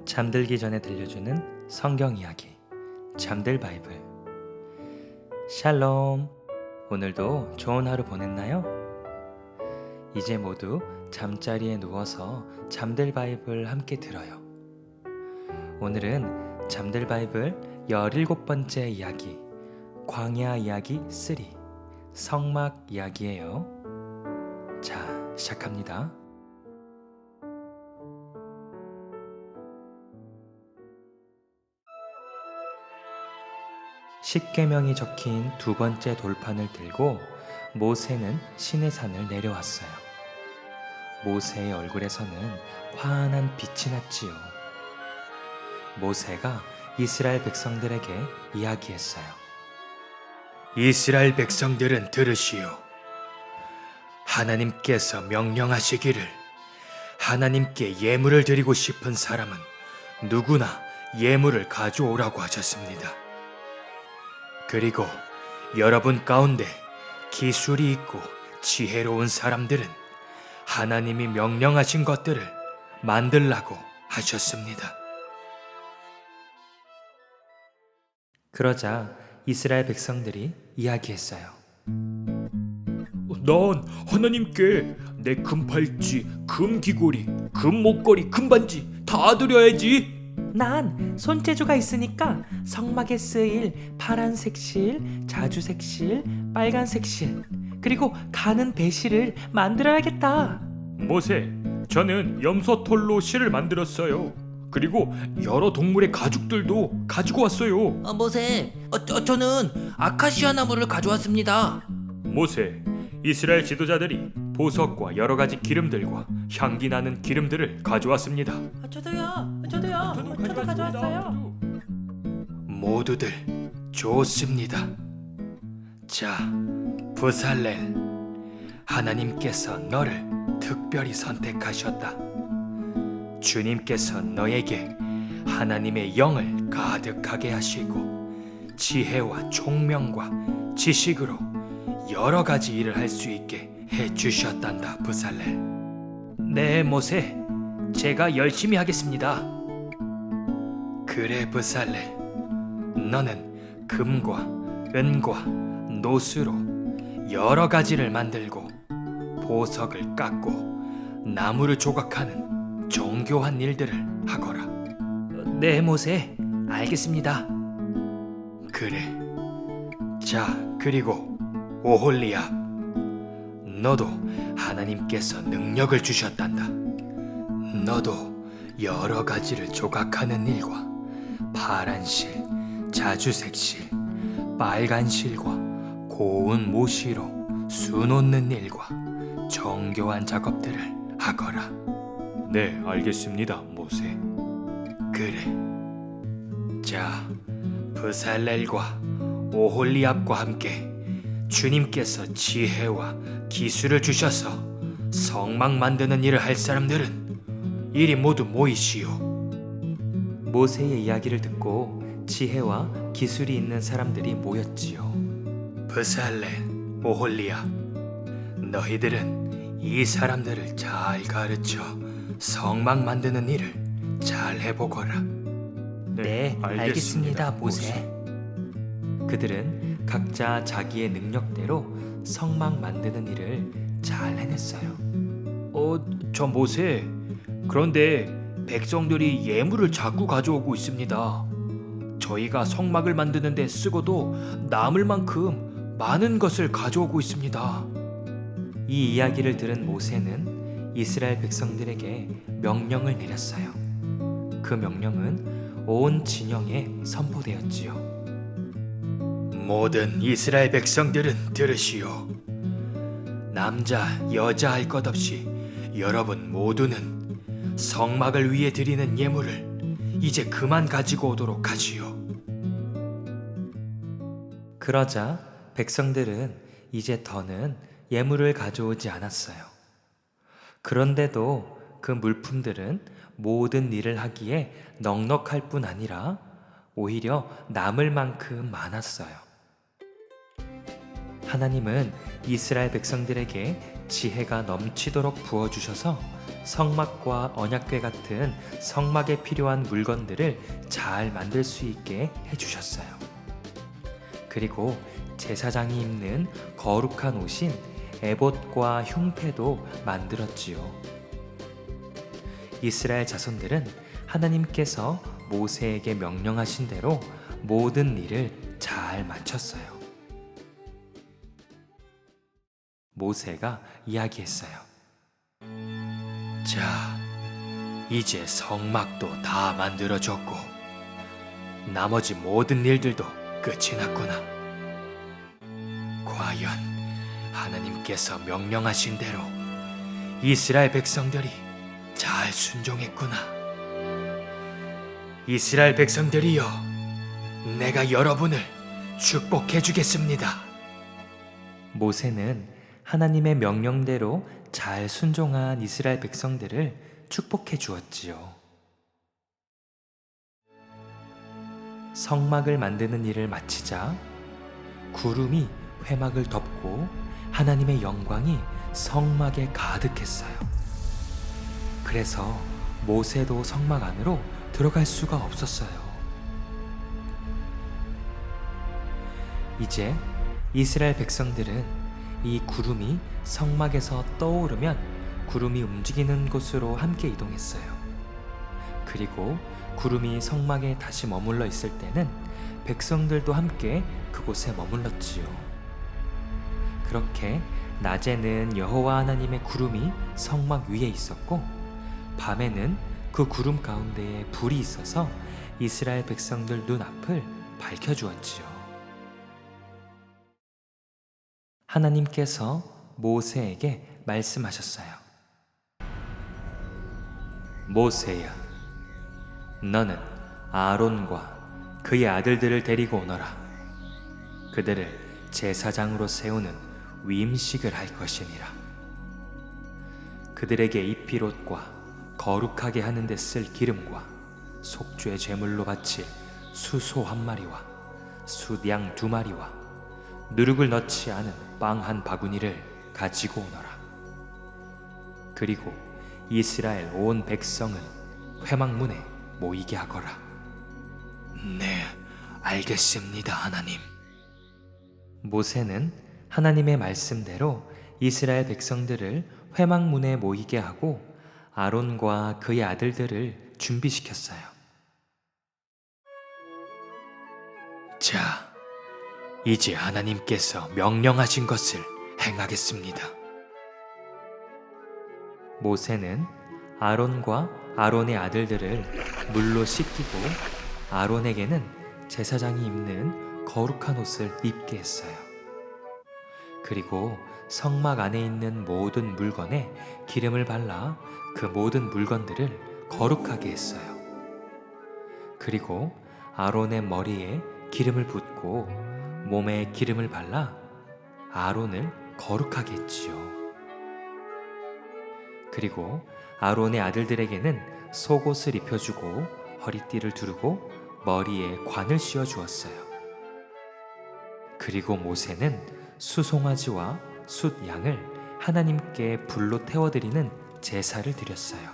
잠들기 전에 들려주는 성경 이야기 잠들 바이블. 샬롬. 오늘도 좋은 하루 보냈나요? 이제 모두 잠자리에 누워서 잠들 바이블 함께 들어요. 오늘은 잠들 바이블 17번째 이야기 광야 이야기 3 성막 이야기예요. 자, 시작합니다. 십계명이 적힌 두 번째 돌판을 들고 모세는 시내산을 내려왔어요. 모세의 얼굴에서는 환한 빛이 났지요. 모세가 이스라엘 백성들에게 이야기했어요. 이스라엘 백성들은 들으시오. 하나님께서 명령하시기를 하나님께 예물을 드리고 싶은 사람은 누구나 예물을 가져오라고 하셨습니다. 그리고 여러분 가운데 기술이 있고 지혜로운 사람들은 하나님이 명령하신 것들을 만들라고 하셨습니다. 그러자 이스라엘 백성들이 이야기했어요. 난 하나님께 내 금팔찌, 금귀걸이, 금목걸이, 금반지 다 드려야지. 난 손재주가 있으니까 성막에 쓰일 파란색 실, 자주색 실, 빨간색 실, 그리고 가는 배실을 만들어야겠다. 모세, 저는 염소털로 실을 만들었어요. 그리고 여러 동물의 가죽들도 가지고 왔어요. 모세, 저는 아카시아 나무를 가져왔습니다. 모세, 이스라엘 지도자들이 보석과 여러 가지 기름들과 향기 나는 기름들을 가져왔습니다. 저도요. 저도 가져왔어요. 모두들 좋습니다. 자, 부살렐, 하나님께서 너를 특별히 선택하셨다. 주님께서 너에게 하나님의 영을 가득하게 하시고 지혜와 총명과 지식으로 여러 가지 일을 할 수 있게 해주셨단다, 부살렐. 네, 모세, 제가 열심히 하겠습니다. 그래, 부살렐, 너는 금과 은과 노수로 여러 가지를 만들고 보석을 깎고 나무를 조각하는 정교한 일들을 하거라. 네, 모세, 알겠습니다. 그래. 자, 그리고 오홀리압, 너도 하나님께서 능력을 주셨단다. 너도 여러 가지를 조각하는 일과 파란 실, 자주색 실, 빨간 실과 고운 모시로 수 놓는 일과 정교한 작업들을 하거라. 네, 알겠습니다, 모세. 그래. 자, 부살렐과 오홀리압과 함께 주님께서 지혜와 기술을 주셔서 성막 만드는 일을 할 사람들은 이리 모두 모이시오. 모세의 이야기를 듣고 지혜와 기술이 있는 사람들이 모였지요. 부살렐, 오홀리압, 너희들은 이 사람들을 잘 가르쳐 성막 만드는 일을 잘 해보거라. 네, 알겠습니다, 모세. 그들은 각자 자기의 능력대로 성막 만드는 일을 잘 해냈어요. 저 모세, 그런데 백성들이 예물을 자꾸 가져오고 있습니다. 저희가 성막을 만드는 데 쓰고도 남을 만큼 많은 것을 가져오고 있습니다. 이 이야기를 들은 모세는 이스라엘 백성들에게 명령을 내렸어요. 그 명령은 온 진영에 선포되었지요. 모든 이스라엘 백성들은 들으시오. 남자, 여자 할 것 없이 여러분 모두는 성막을 위해 드리는 예물을 이제 그만 가지고 오도록 하시오. 그러자 백성들은 이제 더는 예물을 가져오지 않았어요. 그런데도 그 물품들은 모든 일을 하기에 넉넉할 뿐 아니라 오히려 남을 만큼 많았어요. 하나님은 이스라엘 백성들에게 지혜가 넘치도록 부어주셔서 성막과 언약궤 같은 성막에 필요한 물건들을 잘 만들 수 있게 해주셨어요. 그리고 제사장이 입는 거룩한 옷인 에봇과 흉패도 만들었지요. 이스라엘 자손들은 하나님께서 모세에게 명령하신 대로 모든 일을 잘 마쳤어요. 모세가 이야기했어요. 자, 이제 성막도 다 만들어졌고 나머지 모든 일들도 끝이 났구나. 과연 하나님께서 명령하신 대로 이스라엘 백성들이 잘 순종했구나. 이스라엘 백성들이여, 내가 여러분을 축복해 주겠습니다. 모세는 하나님의 명령대로 잘 순종한 이스라엘 백성들을 축복해 주었지요. 성막을 만드는 일을 마치자 구름이 회막을 덮고 하나님의 영광이 성막에 가득했어요. 그래서 모세도 성막 안으로 들어갈 수가 없었어요. 이제 이스라엘 백성들은 이 구름이 성막에서 떠오르면 구름이 움직이는 곳으로 함께 이동했어요. 그리고 구름이 성막에 다시 머물러 있을 때는 백성들도 함께 그곳에 머물렀지요. 그렇게 낮에는 여호와 하나님의 구름이 성막 위에 있었고 밤에는 그 구름 가운데에 불이 있어서 이스라엘 백성들 눈앞을 밝혀주었지요. 하나님께서 모세에게 말씀하셨어요. 모세야, 너는 아론과 그의 아들들을 데리고 오너라. 그들을 제사장으로 세우는 위임식을 할 것이니라. 그들에게 입힐 옷과 거룩하게 하는 데 쓸 기름과 속죄 제물로 바칠 수소 한 마리와 숫양 2마리와 누룩을 넣지 않은 빵 한 바구니를 가지고 오너라. 그리고 이스라엘 온 백성은 회막문에 모이게 하거라. 네, 알겠습니다, 하나님. 모세는 하나님의 말씀대로 이스라엘 백성들을 회막문에 모이게 하고 아론과 그의 아들들을 준비시켰어요. 자, 이제 하나님께서 명령하신 것을 행하겠습니다. 모세는 아론과 아론의 아들들을 물로 씻기고 아론에게는 제사장이 입는 거룩한 옷을 입게 했어요. 그리고 성막 안에 있는 모든 물건에 기름을 발라 그 모든 물건들을 거룩하게 했어요. 그리고 아론의 머리에 기름을 붓고 몸에 기름을 발라 아론을 거룩하게 했지요. 그리고 아론의 아들들에게는 속옷을 입혀주고 허리띠를 두르고 머리에 관을 씌워 주었어요. 그리고 모세는 수송아지와 숫양을 하나님께 불로 태워드리는 제사를 드렸어요.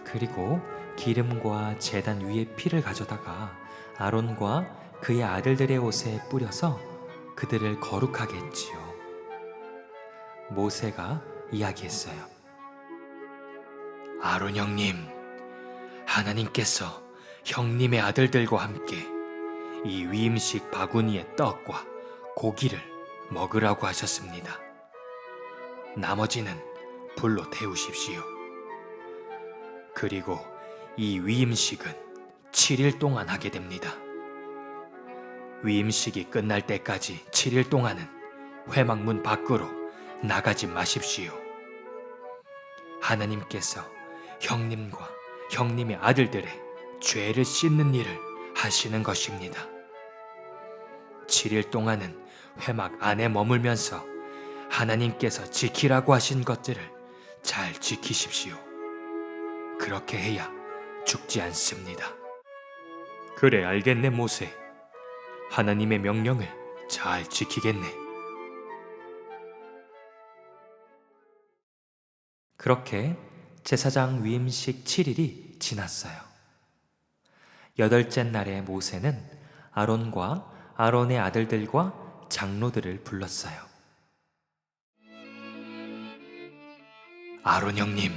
그리고 기름과 제단 위에 피를 가져다가 아론과 그의 아들들의 옷에 뿌려서 그들을 거룩하게 했지요. 모세가 이야기했어요. 아론 형님, 하나님께서 형님의 아들들과 함께 이 위임식 바구니의 떡과 고기를 먹으라고 하셨습니다. 나머지는 불로 태우십시오. 그리고 이 위임식은 7일 동안 하게 됩니다. 위임식이 끝날 때까지 7일 동안은 회막문 밖으로 나가지 마십시오. 하나님께서 형님과 형님의 아들들의 죄를 씻는 일을 하시는 것입니다. 7일 동안은 회막 안에 머물면서 하나님께서 지키라고 하신 것들을 잘 지키십시오. 그렇게 해야 죽지 않습니다. 그래, 알겠네, 모세. 하나님의 명령을 잘 지키겠네. 그렇게 제사장 위임식 7일이 지났어요. 8째 날에 모세는 아론과 아론의 아들들과 장로들을 불렀어요. 아론 형님,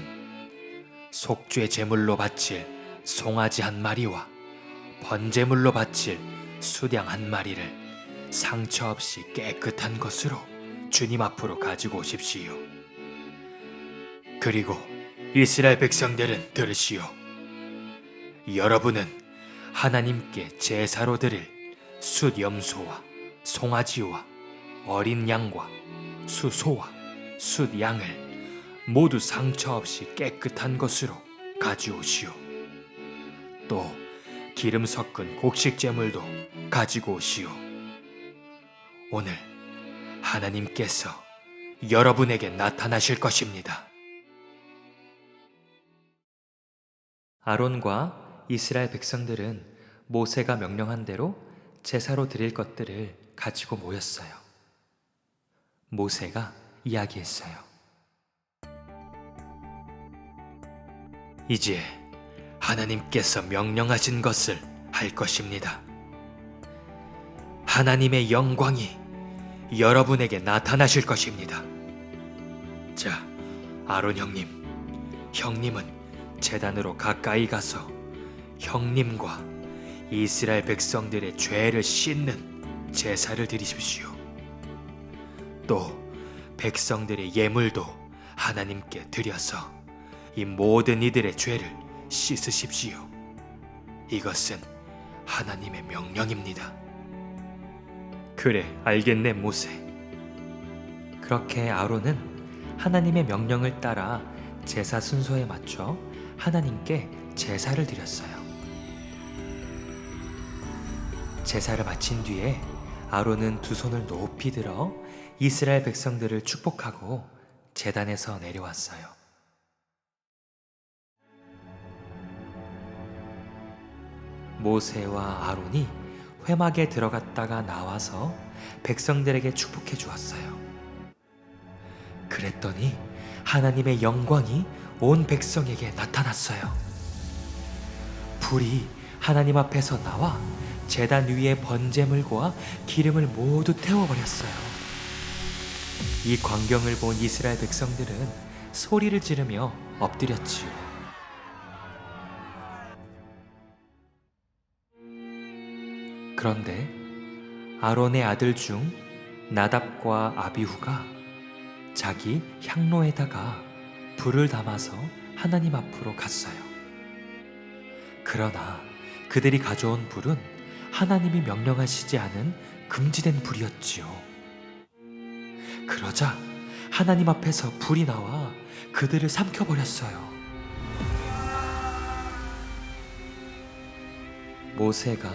속죄 제물로 바칠 송아지 한 마리와 번제물로 바칠 수양 한 마리를 상처 없이 깨끗한 것으로 주님 앞으로 가지고 오십시오. 그리고 이스라엘 백성들은 들으시오. 여러분은 하나님께 제사로 드릴 숫 염소와 송아지와 어린 양과 수소와 숫 양을 모두 상처 없이 깨끗한 것으로 가져오시오. 또 기름 섞은 곡식 제물도 가지고 오시오. 오늘 하나님께서 여러분에게 나타나실 것입니다. 아론과 이스라엘 백성들은 모세가 명령한 대로 제사로 드릴 것들을 가지고 모였어요. 모세가 이야기했어요. 이제 하나님께서 명령하신 것을 할 것입니다. 하나님의 영광이 여러분에게 나타나실 것입니다. 자, 아론 형님, 형님은 제단으로 가까이 가서 형님과 이스라엘 백성들의 죄를 씻는 제사를 드리십시오. 또 백성들의 예물도 하나님께 드려서 이 모든 이들의 죄를 씻으십시오. 이것은 하나님의 명령입니다. 그래, 알겠네, 모세. 그렇게 아론은 하나님의 명령을 따라 제사 순서에 맞춰 하나님께 제사를 드렸어요. 제사를 마친 뒤에 아론은 두 손을 높이 들어 이스라엘 백성들을 축복하고 제단에서 내려왔어요. 모세와 아론이 회막에 들어갔다가 나와서 백성들에게 축복해 주었어요. 그랬더니 하나님의 영광이 온 백성에게 나타났어요. 불이 하나님 앞에서 나와 제단 위에 번제물과 기름을 모두 태워버렸어요. 이 광경을 본 이스라엘 백성들은 소리를 지르며 엎드렸지요. 그런데 아론의 아들 중 나답과 아비후가 자기 향로에다가 불을 담아서 하나님 앞으로 갔어요. 그러나 그들이 가져온 불은 하나님이 명령하시지 않은 금지된 불이었지요. 그러자 하나님 앞에서 불이 나와 그들을 삼켜버렸어요. 모세가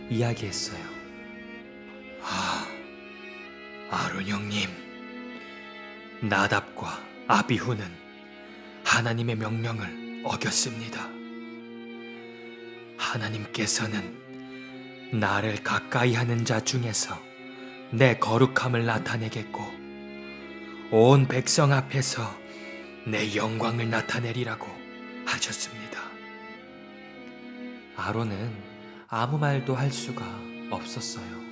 이야기했어요. 아론 형님, 나답과 아비후는 하나님의 명령을 어겼습니다. 하나님께서는 나를 가까이 하는 자 중에서 내 거룩함을 나타내겠고 온 백성 앞에서 내 영광을 나타내리라고 하셨습니다. 아론은 아무 말도 할 수가 없었어요.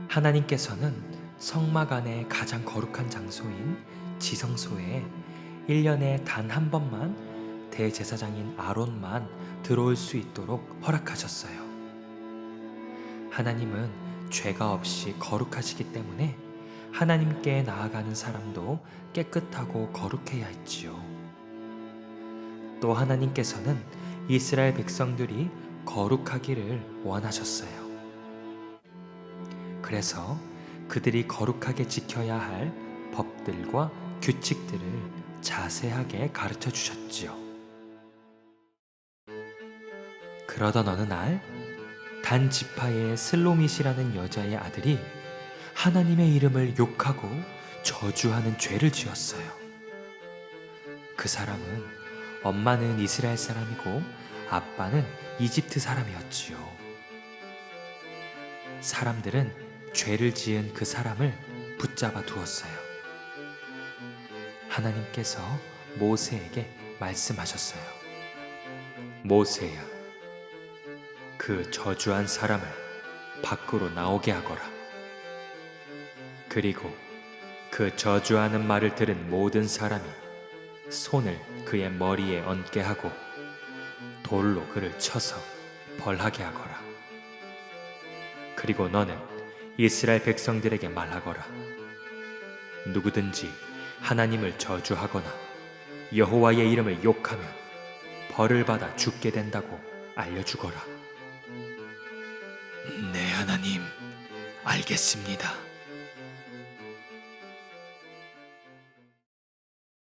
하나님께서는 성막 안의 가장 거룩한 장소인 지성소에 1년에 단 한 번만 대제사장인 아론만 들어올 수 있도록 허락하셨어요. 하나님은 죄가 없이 거룩하시기 때문에 하나님께 나아가는 사람도 깨끗하고 거룩해야 했지요. 또 하나님께서는 이스라엘 백성들이 거룩하기를 원하셨어요. 그래서 그들이 거룩하게 지켜야 할 법들과 규칙들을 자세하게 가르쳐 주셨지요. 그러던 어느 날 단 지파의 슬로밋이라는 여자의 아들이 하나님의 이름을 욕하고 저주하는 죄를 지었어요. 그 사람은 엄마는 이스라엘 사람이고 아빠는 이집트 사람이었지요. 사람들은 죄를 지은 그 사람을 붙잡아 두었어요. 하나님께서 모세에게 말씀하셨어요. 모세야, 그 저주한 사람을 밖으로 나오게 하거라. 그리고 그 저주하는 말을 들은 모든 사람이 손을 그의 머리에 얹게 하고 돌로 그를 쳐서 벌하게 하거라. 그리고 너는 이스라엘 백성들에게 말하거라. 누구든지 하나님을 저주하거나 여호와의 이름을 욕하면 벌을 받아 죽게 된다고 알려주거라. 네, 하나님, 알겠습니다.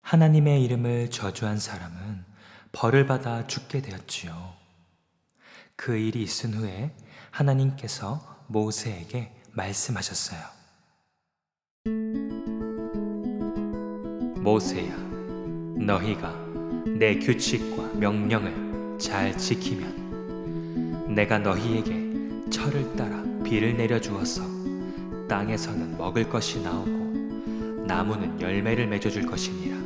하나님의 이름을 저주한 사람은 벌을 받아 죽게 되었지요. 그 일이 있은 후에 하나님께서 모세에게 말씀하셨어요. 모세야, 너희가 내 규칙과 명령을 잘 지키면 내가 너희에게 철을 따라 비를 내려주어서 땅에서는 먹을 것이 나오고 나무는 열매를 맺어줄 것이니라.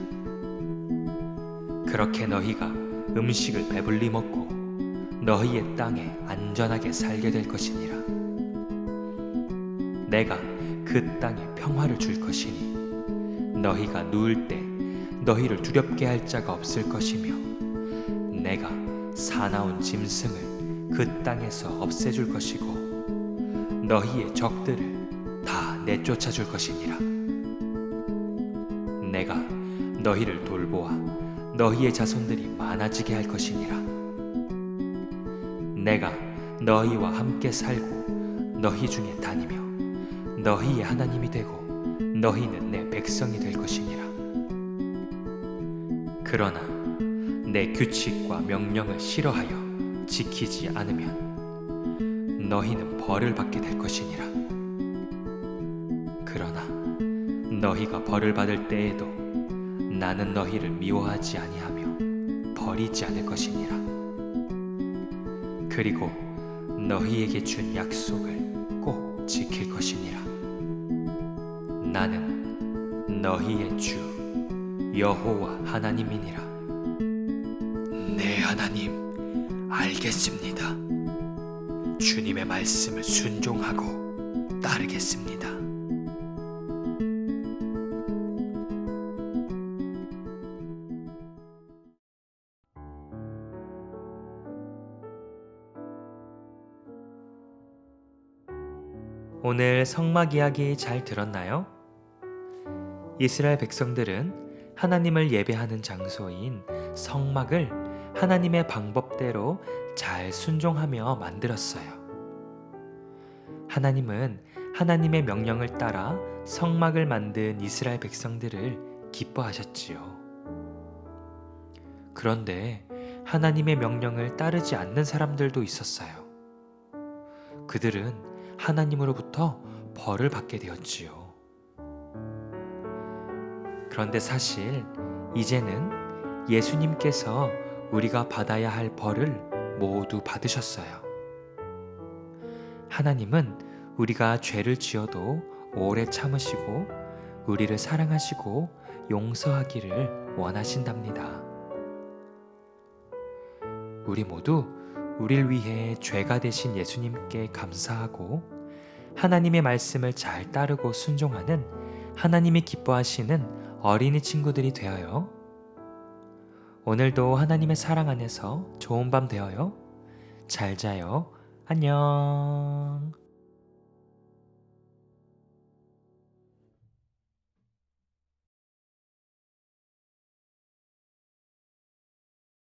그렇게 너희가 음식을 배불리 먹고 너희의 땅에 안전하게 살게 될 것이니라. 내가 그 땅에 평화를 줄 것이니 너희가 누울 때 너희를 두렵게 할 자가 없을 것이며 내가 사나운 짐승을 그 땅에서 없애줄 것이고 너희의 적들을 다 내쫓아 줄 것이니라. 내가 너희를 돌보아 너희의 자손들이 많아지게 할 것이니라. 내가 너희와 함께 살고 너희 중에 다니며 너희의 하나님이 되고 너희는 내 백성이 될 것이니라. 그러나 내 규칙과 명령을 싫어하여 지키지 않으면 너희는 벌을 받게 될 것이니라. 그러나 너희가 벌을 받을 때에도 나는 너희를 미워하지 아니하며 버리지 않을 것이니라. 그리고 너희에게 준 약속을 꼭 지킬 것이니라. 나는 너희의 주 여호와 하나님이니라. 네, 하나님, 알겠습니다. 주님의 말씀을 순종하고 따르겠습니다. 오늘 성막 이야기 잘 들었나요? 이스라엘 백성들은 하나님을 예배하는 장소인 성막을 하나님의 방법대로 잘 순종하며 만들었어요. 하나님은 하나님의 명령을 따라 성막을 만든 이스라엘 백성들을 기뻐하셨지요. 그런데 하나님의 명령을 따르지 않는 사람들도 있었어요. 그들은 하나님으로부터 벌을 받게 되었지요. 그런데 사실 이제는 예수님께서 우리가 받아야 할 벌을 모두 받으셨어요. 하나님은 우리가 죄를 지어도 오래 참으시고 우리를 사랑하시고 용서하기를 원하신답니다. 우리 모두 우릴 위해 죄가 되신 예수님께 감사하고 하나님의 말씀을 잘 따르고 순종하는 하나님이 기뻐하시는 어린이 친구들이 되어요. 오늘도 하나님의 사랑 안에서 좋은 밤 되어요. 잘 자요. 안녕.